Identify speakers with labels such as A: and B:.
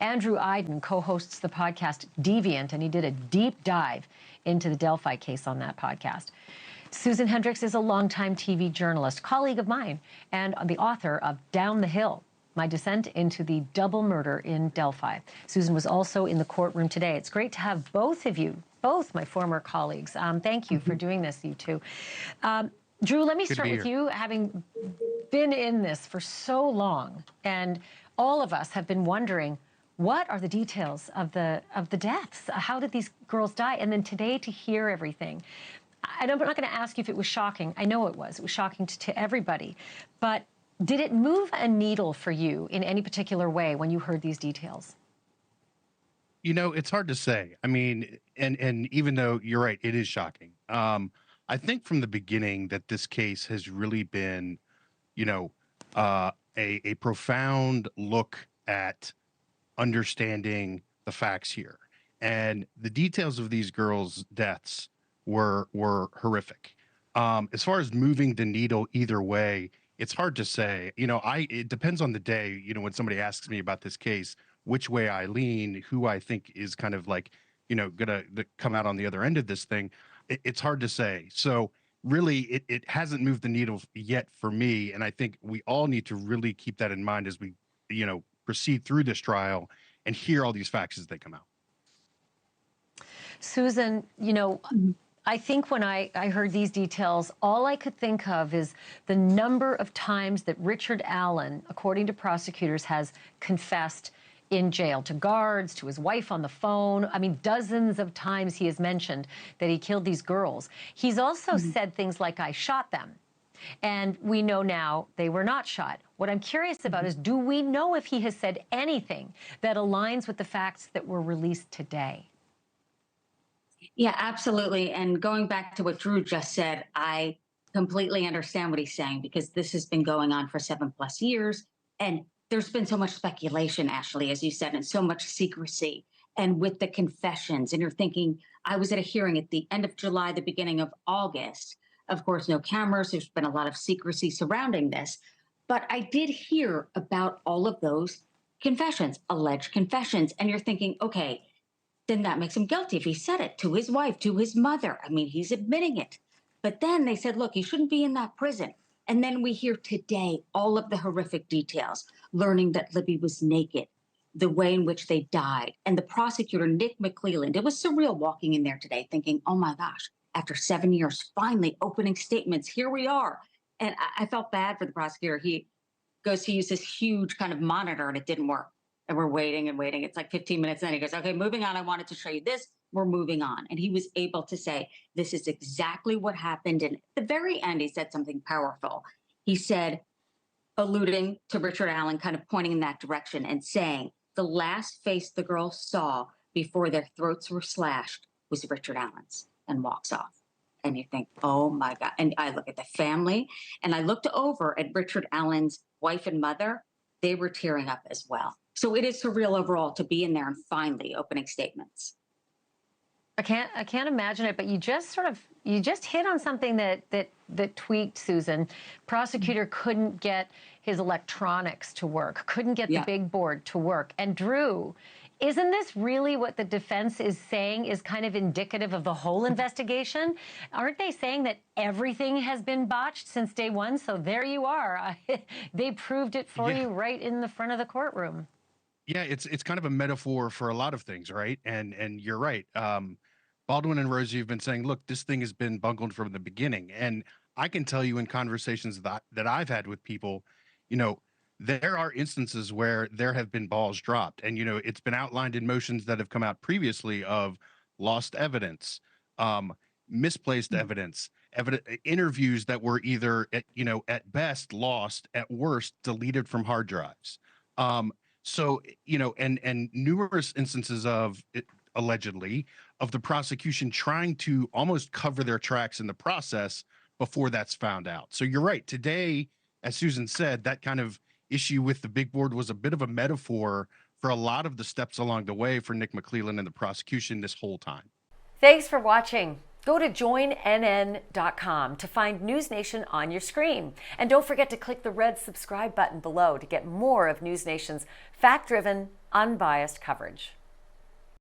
A: Andrew Iden co-hosts the podcast Deviant, and he did a deep dive into the Delphi case on that podcast. Susan Hendricks is a longtime TV journalist, colleague of mine, and the author of Down the Hill, My Descent into the Double Murder in Delphi. Susan was also in the courtroom today. It's great to have both of you, both my former colleagues. Thank you for doing this, you two. Drew, let me start with you, having been in this for so long, and all of us have been wondering, what are the details of the deaths? How did these girls die? And then today to hear everything. I'm not going to ask you if it was shocking. I know it was. It was shocking to everybody. But did it move a needle for you in any particular way when you heard these details?
B: You know, it's hard to say. I mean, and even though you're right, it is shocking. I think from the beginning that this case has really been, a profound look at understanding the facts here, and the details of these girls' deaths were horrific. As far as moving the needle either way, it's hard to say. It depends on the day. When somebody asks me about this case, which way I lean, who I think is kind of like, gonna come out on the other end of this thing, it's hard to say. So really, it hasn't moved the needle yet for me, and I think we all need to really keep that in mind as we, proceed through this trial and hear all these facts as they come out.
A: Susan, I think when I heard these details, all I could think of is the number of times that Richard Allen, according to prosecutors, has confessed in jail, to guards, to his wife on the phone. I mean, dozens of times he has mentioned that he killed these girls. He's also said things like, I shot them. And we know now they were not shot. What I'm curious about is, do we know if he has said anything that aligns with the facts that were released today?
C: Yeah, absolutely. And going back to what Drew just said, I completely understand what he's saying, because this has been going on for 7+ years. And there's been so much speculation, Ashleigh, as you said, and so much secrecy. And with the confessions, and you're thinking, I was at a hearing at the end of July, the beginning of August. Of course, no cameras. There's been a lot of secrecy surrounding this. But I did hear about all of those confessions, alleged confessions. And you're thinking, okay, then that makes him guilty if he said it to his wife, to his mother. I mean, he's admitting it. But then they said, look, he shouldn't be in that prison. And then we hear today all of the horrific details, learning that Libby was naked, the way in which they died. And the prosecutor, Nick McClelland, it was surreal walking in there today thinking, oh my gosh, after 7 years, finally opening statements, here we are. And I felt bad for the prosecutor. He goes to use this huge kind of monitor and it didn't work. And we're waiting and waiting. It's like 15 minutes. Then he goes, okay, moving on. I wanted to show you this. We're moving on. And he was able to say, this is exactly what happened. And at the very end, he said something powerful. He said, alluding to Richard Allen, kind of pointing in that direction and saying, the last face the girls saw before their throats were slashed was Richard Allen's, and walks off. And you think, oh my God. And I look at the family, and I looked over at Richard Allen's wife and mother. They were tearing up as well. So it is surreal overall to be in there and finally opening statements.
A: I can't imagine it, but you just hit on something that tweaked, Susan. Prosecutor couldn't get his electronics to work, couldn't get the big board to work. And Drew, isn't this really what the defense is saying is kind of indicative of the whole investigation? Aren't they saying that everything has been botched since day one? So there you are. They proved it for you right in the front of the courtroom.
B: Yeah, it's kind of a metaphor for a lot of things, right? And you're right. Baldwin and Rosie have been saying, look, this thing has been bungled from the beginning. And I can tell you in conversations that I've had with people, there are instances where there have been balls dropped. And, it's been outlined in motions that have come out previously of lost evidence, misplaced evidence, interviews that were either, at best lost, at worst deleted from hard drives. So, and numerous instances of allegedly of the prosecution trying to almost cover their tracks in the process before that's found out. So you're right. Today, as Susan said, that kind of issue with the big board was a bit of a metaphor for a lot of the steps along the way for Nick McClelland and the prosecution this whole time.
A: Thanks for watching. Go to joinnn.com to find NewsNation on your screen. And don't forget to click the red subscribe button below to get more of NewsNation's fact-driven,
D: unbiased coverage.